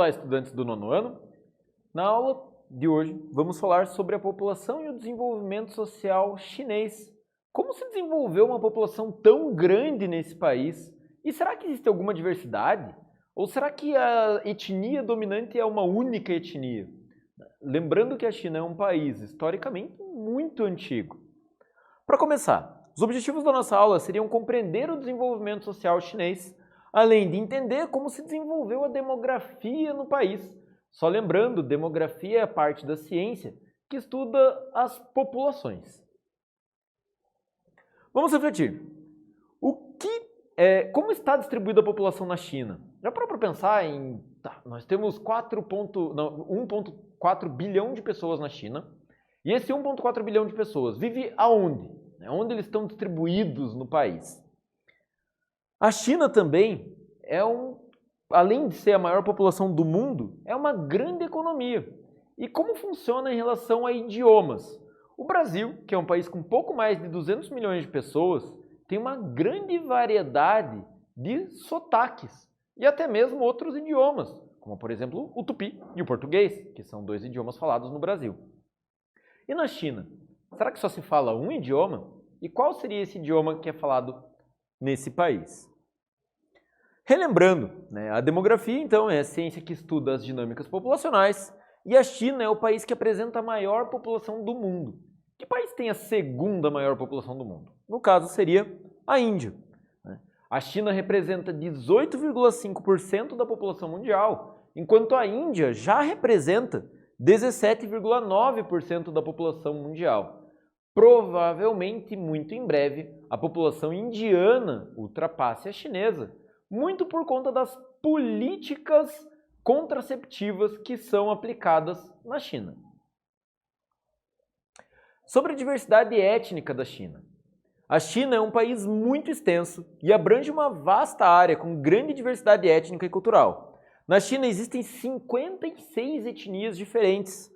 Olá, estudantes do nono ano. Na aula de hoje, vamos falar sobre a população e o desenvolvimento social chinês. Como se desenvolveu uma população tão grande nesse país? E será que existe alguma diversidade? Ou será que a etnia dominante é uma única etnia? Lembrando que a China é um país historicamente muito antigo. Para começar, os objetivos da nossa aula seriam compreender o desenvolvimento social chinês, além de entender como se desenvolveu a demografia no país. Só lembrando, demografia é a parte da ciência que estuda as populações. Vamos refletir. Como está distribuída a população na China? Já parou para pensar em... nós temos 1,4 bilhão de pessoas na China, e esse 1,4 bilhão de pessoas vive aonde? Onde eles estão distribuídos no país? A China também além de ser a maior população do mundo, é uma grande economia. E como funciona em relação a idiomas? O Brasil, que é um país com pouco mais de 200 milhões de pessoas, tem uma grande variedade de sotaques e até mesmo outros idiomas, como por exemplo o tupi e o português, que são 2 idiomas falados no Brasil. E na China, será que só se fala um idioma? E qual seria esse idioma que é falado nesse país? Relembrando, a demografia, então, é a ciência que estuda as dinâmicas populacionais e a China é o país que apresenta a maior população do mundo. Que país tem a segunda maior população do mundo? No caso, seria a Índia. A China representa 18,5% da população mundial, enquanto a Índia já representa 17,9% da população mundial. Provavelmente, muito em breve, a população indiana ultrapasse a chinesa, muito por conta das políticas contraceptivas que são aplicadas na China. Sobre a diversidade étnica da China. A China é um país muito extenso e abrange uma vasta área com grande diversidade étnica e cultural. Na China existem 56 etnias diferentes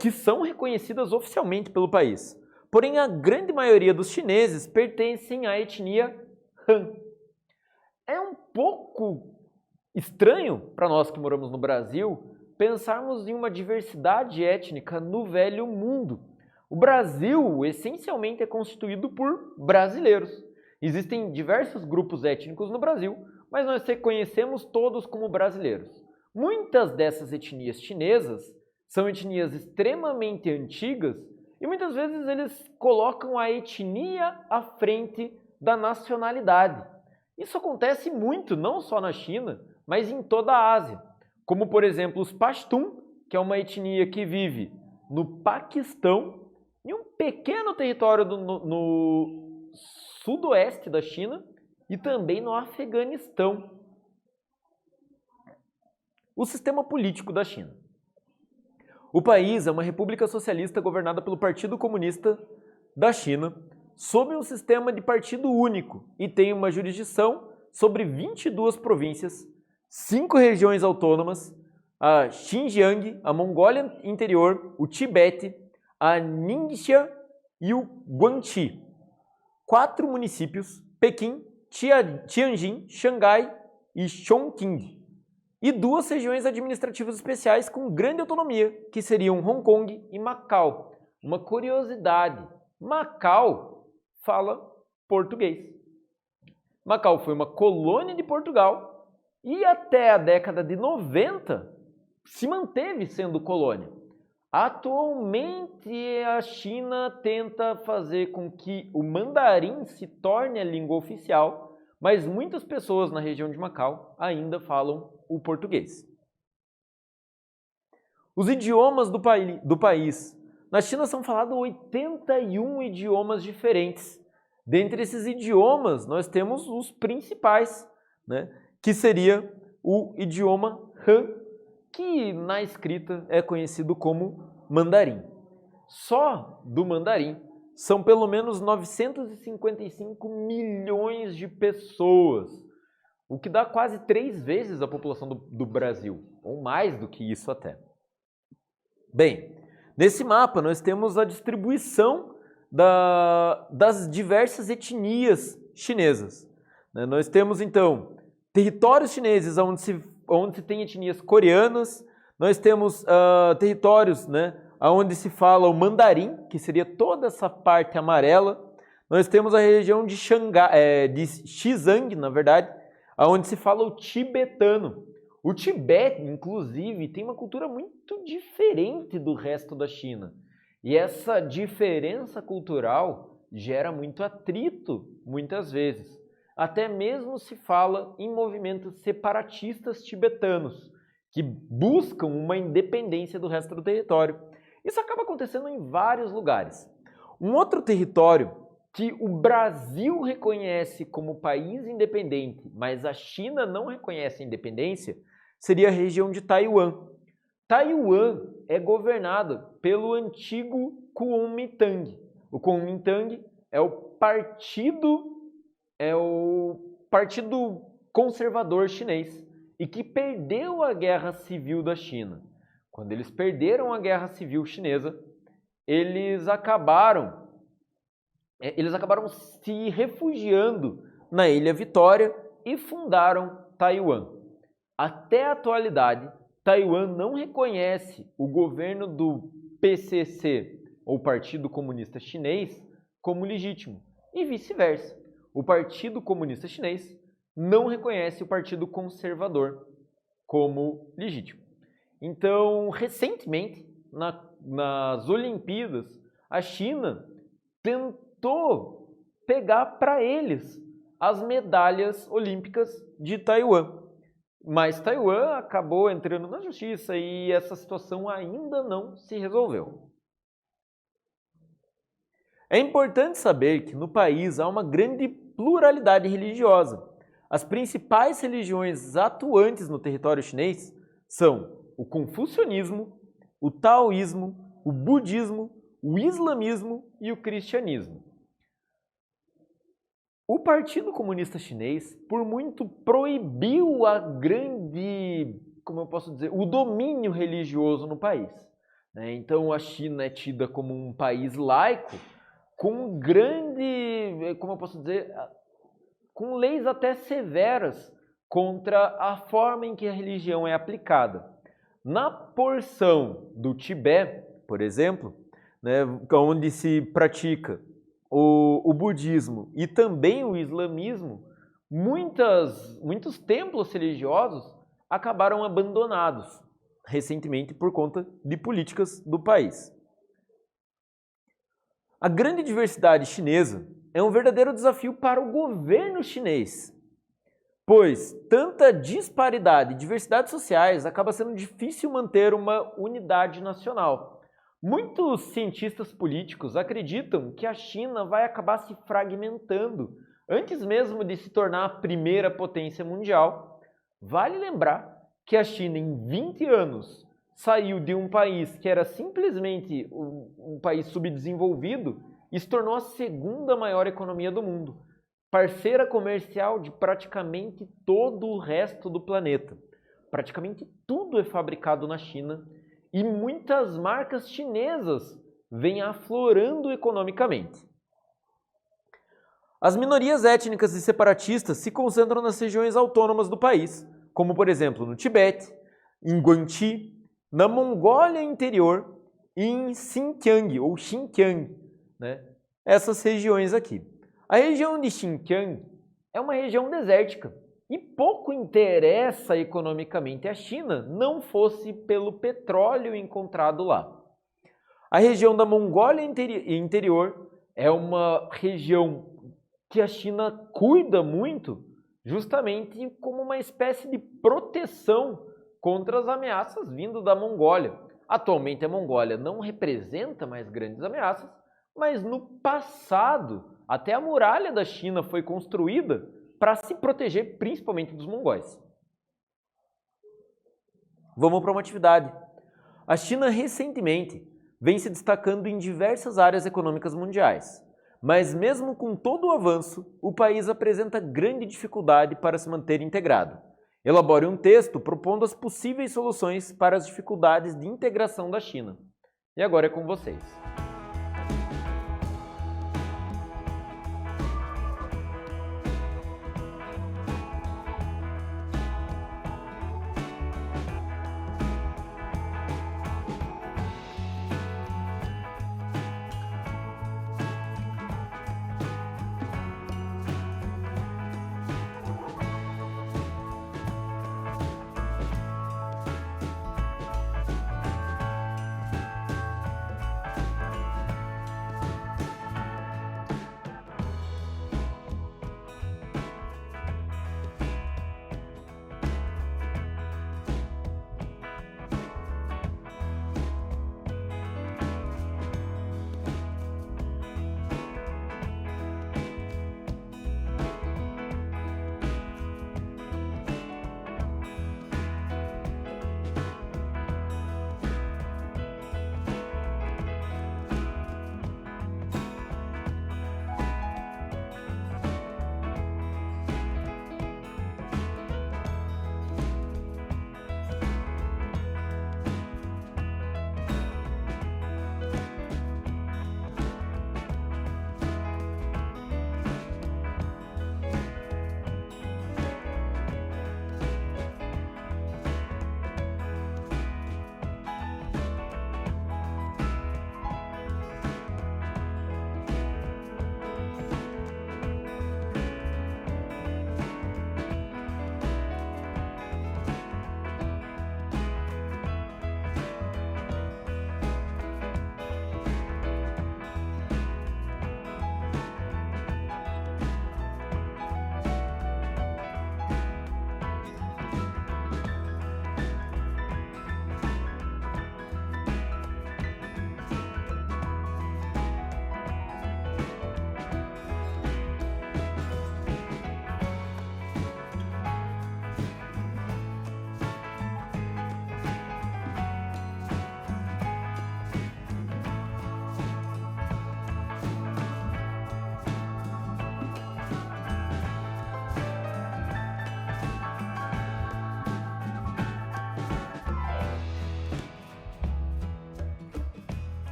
que são reconhecidas oficialmente pelo país. Porém, a grande maioria dos chineses pertencem à etnia Han. É um pouco estranho para nós que moramos no Brasil pensarmos em uma diversidade étnica no velho mundo. O Brasil essencialmente é constituído por brasileiros. Existem diversos grupos étnicos no Brasil, mas nós reconhecemos todos como brasileiros. Muitas dessas etnias chinesas são etnias extremamente antigas e muitas vezes eles colocam a etnia à frente da nacionalidade. Isso acontece muito, não só na China, mas em toda a Ásia. Como, por exemplo, os Pashtun, que é uma etnia que vive no Paquistão, em um pequeno território no sudoeste da China e também no Afeganistão. O sistema político da China. O país é uma república socialista governada pelo Partido Comunista da China, sob um sistema de partido único e tem uma jurisdição sobre 22 províncias, 5 regiões autônomas, a Xinjiang, a Mongólia Interior, o Tibete, a Ningxia e o Guangxi. 4 municípios, Pequim, Tianjin, Xangai e Chongqing. E 2 regiões administrativas especiais com grande autonomia, que seriam Hong Kong e Macau. Uma curiosidade, Macau fala português. Macau foi uma colônia de Portugal e até a década de 90 se manteve sendo colônia. Atualmente a China tenta fazer com que o mandarim se torne a língua oficial, mas muitas pessoas na região de Macau ainda falam o português. Os idiomas do país. Na China são falados 81 idiomas diferentes. Dentre esses idiomas, nós temos os principais, que seria o idioma Han, que na escrita é conhecido como mandarim. Só do mandarim são pelo menos 955 milhões de pessoas, o que dá quase 3 vezes a população do Brasil, ou mais do que isso até. Bem, nesse mapa nós temos a distribuição das diversas etnias chinesas. Nós temos então territórios chineses onde se onde se tem etnias coreanas, nós temos territórios, né, onde se fala o mandarim, que seria toda essa parte amarela. Nós temos a região de de Xizang, na verdade, onde se fala o tibetano. O Tibete, inclusive, tem uma cultura muito diferente do resto da China. E essa diferença cultural gera muito atrito, muitas vezes. Até mesmo se fala em movimentos separatistas tibetanos, que buscam uma independência do resto do território. Isso acaba acontecendo em vários lugares. Um outro território que o Brasil reconhece como país independente, mas a China não reconhece a independência, seria a região de Taiwan. Taiwan é governado pelo antigo Kuomintang. O Kuomintang é o partido conservador chinês e que perdeu a Guerra Civil da China. Quando eles perderam a Guerra Civil chinesa, eles acabaram se refugiando na Ilha Vitória e fundaram Taiwan. Até a atualidade, Taiwan não reconhece o governo do PCC, ou Partido Comunista Chinês, como legítimo, e vice-versa. O Partido Comunista Chinês não reconhece o Partido Conservador como legítimo. Então, recentemente, nas Olimpíadas, a China tentou pegar para eles as medalhas olímpicas de Taiwan. Mas Taiwan acabou entrando na justiça e essa situação ainda não se resolveu. É importante saber que no país há uma grande pluralidade religiosa. As principais religiões atuantes no território chinês são o confucionismo, o taoísmo, o budismo, o islamismo e o cristianismo. O Partido Comunista Chinês, por muito, proibiu o domínio religioso no país. Então a China é tida como um país laico, com com leis até severas contra a forma em que a religião é aplicada. Na porção do Tibete, por exemplo, onde se pratica o budismo e também o islamismo, muitos templos religiosos acabaram abandonados recentemente por conta de políticas do país. A grande diversidade chinesa é um verdadeiro desafio para o governo chinês, pois tanta disparidade e diversidade sociais acaba sendo difícil manter uma unidade nacional. Muitos cientistas políticos acreditam que a China vai acabar se fragmentando antes mesmo de se tornar a primeira potência mundial. Vale lembrar que a China, em 20 anos, saiu de um país que era simplesmente um país subdesenvolvido e se tornou a segunda maior economia do mundo, parceira comercial de praticamente todo o resto do planeta. Praticamente tudo é fabricado na China e muitas marcas chinesas vêm aflorando economicamente. As minorias étnicas e separatistas se concentram nas regiões autônomas do país, como por exemplo no Tibete, em Guangxi, na Mongólia Interior e em Xinjiang, ou Xinjiang, essas regiões aqui. A região de Xinjiang é uma região desértica e pouco interessa economicamente a China não fosse pelo petróleo encontrado lá. A região da Mongólia Interior é uma região que a China cuida muito, justamente como uma espécie de proteção contra as ameaças vindo da Mongólia. Atualmente a Mongólia não representa mais grandes ameaças, mas no passado até a muralha da China foi construída para se proteger principalmente dos mongóis. Vamos para uma atividade. A China recentemente vem se destacando em diversas áreas econômicas mundiais, mas mesmo com todo o avanço, o país apresenta grande dificuldade para se manter integrado. Elabore um texto propondo as possíveis soluções para as dificuldades de integração da China. E agora é com vocês.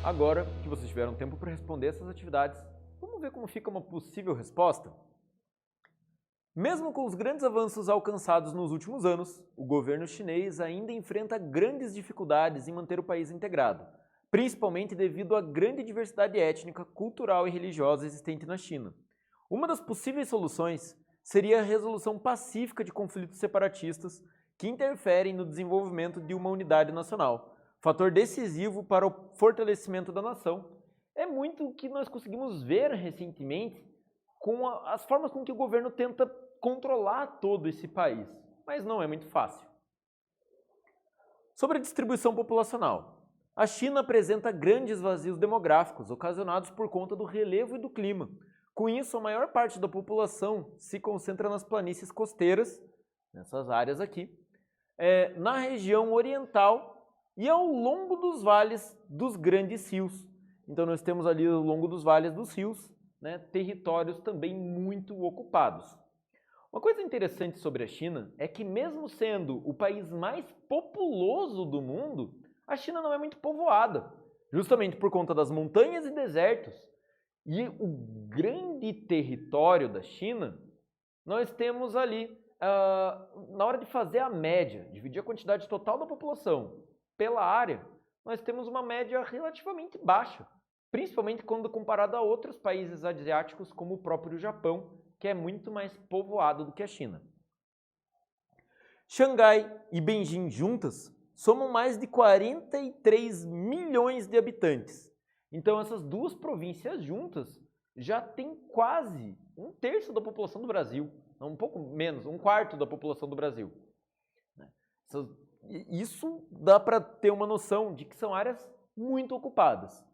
Agora que vocês tiveram tempo para responder essas atividades, vamos ver como fica uma possível resposta? Mesmo com os grandes avanços alcançados nos últimos anos, o governo chinês ainda enfrenta grandes dificuldades em manter o país integrado, principalmente devido à grande diversidade étnica, cultural e religiosa existente na China. Uma das possíveis soluções seria a resolução pacífica de conflitos separatistas que interferem no desenvolvimento de uma unidade nacional, fator decisivo para o fortalecimento da nação. É muito o que nós conseguimos ver recentemente com as formas com que o governo tenta controlar todo esse país, mas não é muito fácil. Sobre a distribuição populacional. A China apresenta grandes vazios demográficos ocasionados por conta do relevo e do clima. Com isso, a maior parte da população se concentra nas planícies costeiras, nessas áreas aqui, na região oriental e ao longo dos vales dos grandes rios. Então nós temos ali ao longo dos vales dos rios, territórios também muito ocupados. Uma coisa interessante sobre a China é que mesmo sendo o país mais populoso do mundo, a China não é muito povoada, justamente por conta das montanhas e desertos. E o grande território da China, nós temos ali, na hora de fazer a média, dividir a quantidade total da população pela área, nós temos uma média relativamente baixa, principalmente quando comparado a outros países asiáticos, como o próprio Japão, que é muito mais povoado do que a China. Xangai e Beijing juntas somam mais de 43 milhões de habitantes. Então essas duas províncias juntas já têm quase 1/3 da população do Brasil, um pouco menos, 1/4 da população do Brasil. Isso dá para ter uma noção de que são áreas muito ocupadas.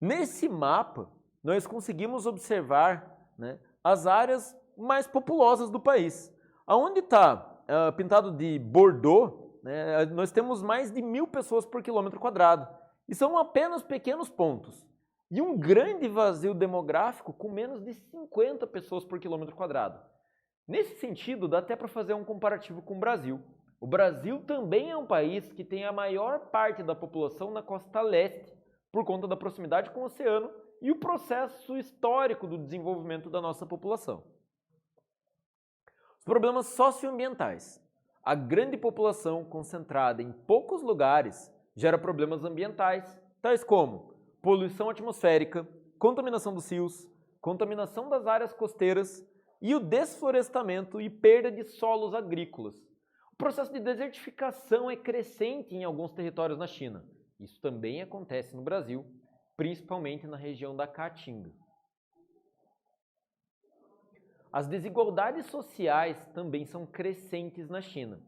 Nesse mapa, nós conseguimos observar as áreas mais populosas do país. Aonde está pintado de Bordeaux, nós temos mais de 1.000 pessoas por quilômetro quadrado. E são apenas pequenos pontos. E um grande vazio demográfico com menos de 50 pessoas por quilômetro quadrado. Nesse sentido, dá até para fazer um comparativo com o Brasil. O Brasil também é um país que tem a maior parte da população na costa leste, por conta da proximidade com o oceano e o processo histórico do desenvolvimento da nossa população. Os problemas socioambientais. A grande população concentrada em poucos lugares gera problemas ambientais, tais como poluição atmosférica, contaminação dos rios, contaminação das áreas costeiras e o desflorestamento e perda de solos agrícolas. O processo de desertificação é crescente em alguns territórios na China. Isso também acontece no Brasil, principalmente na região da Caatinga. As desigualdades sociais também são crescentes na China.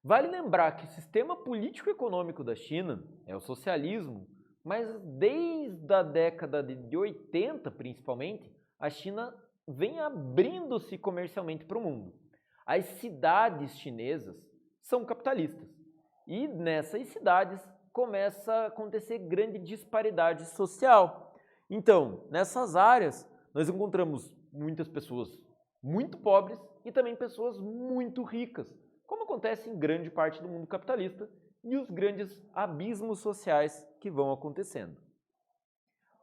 Vale lembrar que o sistema político-econômico da China é o socialismo, mas desde a década de 80, principalmente, a China vem abrindo-se comercialmente para o mundo. As cidades chinesas são capitalistas e nessas cidades começa a acontecer grande disparidade social. Então, nessas áreas, nós encontramos muitas pessoas muito pobres e também pessoas muito ricas, como acontece em grande parte do mundo capitalista, e os grandes abismos sociais que vão acontecendo.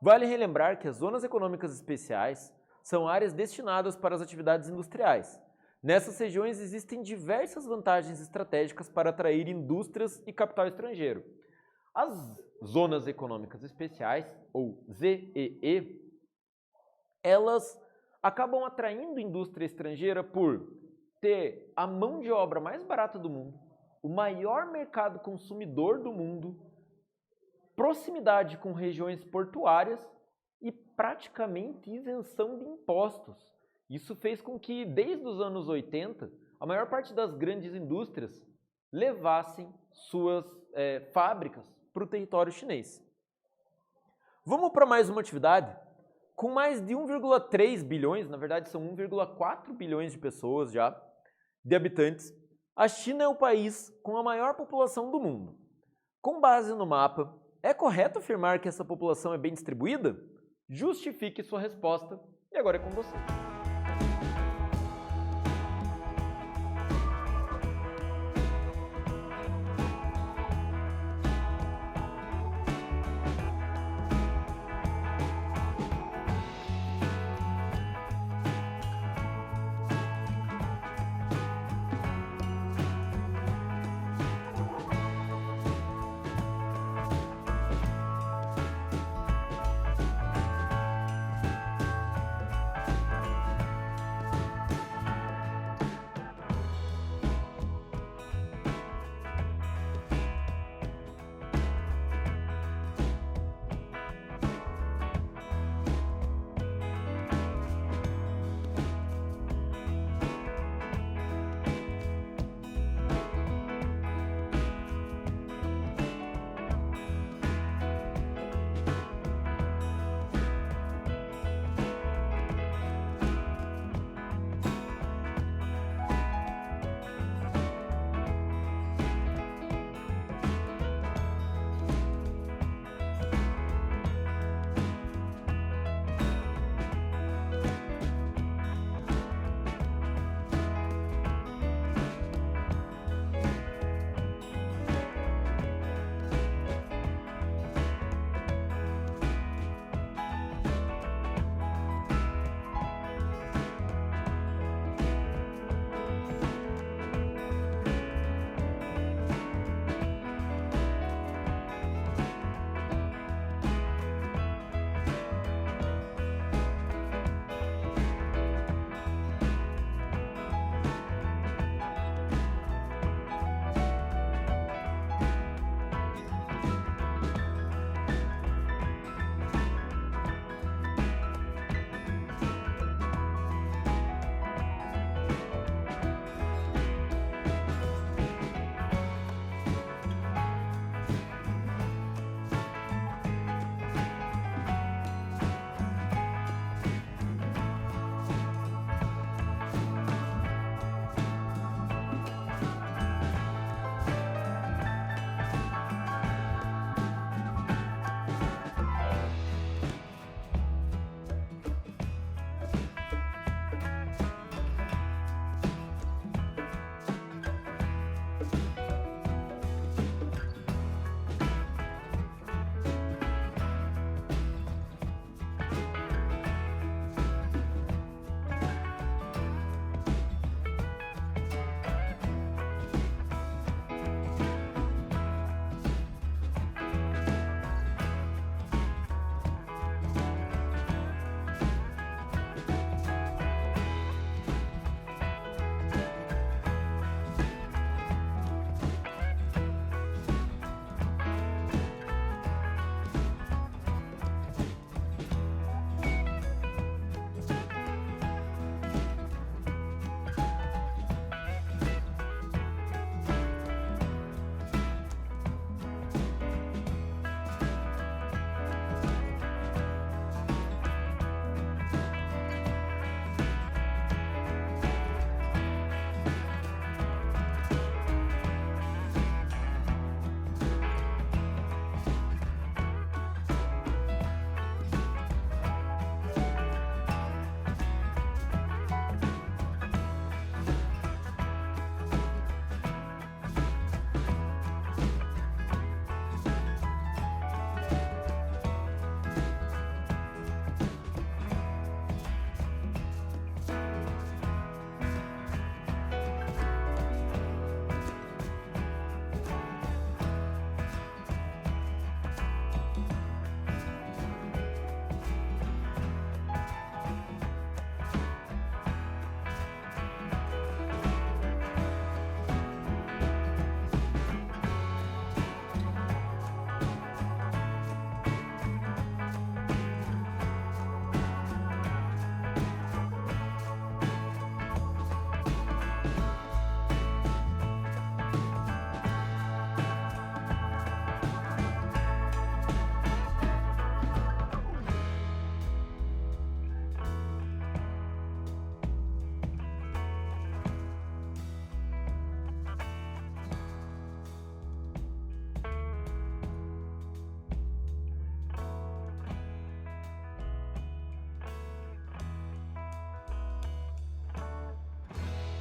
Vale relembrar que as zonas econômicas especiais são áreas destinadas para as atividades industriais. Nessas regiões existem diversas vantagens estratégicas para atrair indústrias e capital estrangeiro. As zonas econômicas especiais, ou ZEE, elas acabam atraindo indústria estrangeira por ter a mão de obra mais barata do mundo, o maior mercado consumidor do mundo, proximidade com regiões portuárias e praticamente isenção de impostos. Isso fez com que, desde os anos 80, a maior parte das grandes indústrias levassem suas fábricas para o território chinês. Vamos para mais uma atividade? Com mais de 1,3 bilhões, na verdade são 1,4 bilhões de pessoas já, de habitantes, a China é o país com a maior população do mundo. Com base no mapa, é correto afirmar que essa população é bem distribuída? Justifique sua resposta e agora é com você.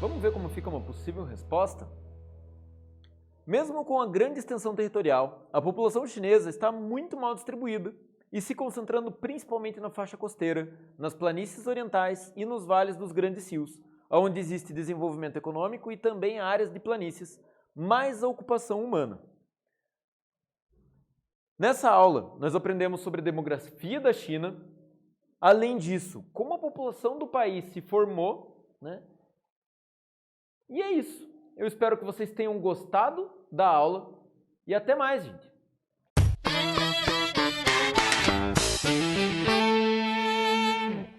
Vamos ver como fica uma possível resposta? Mesmo com a grande extensão territorial, a população chinesa está muito mal distribuída e se concentrando principalmente na faixa costeira, nas planícies orientais e nos vales dos grandes rios, onde existe desenvolvimento econômico e também áreas de planícies, mais a ocupação humana. Nessa aula, nós aprendemos sobre a demografia da China, além disso, como a população do país se formou, né? E é isso. Eu espero que vocês tenham gostado da aula e até mais, gente!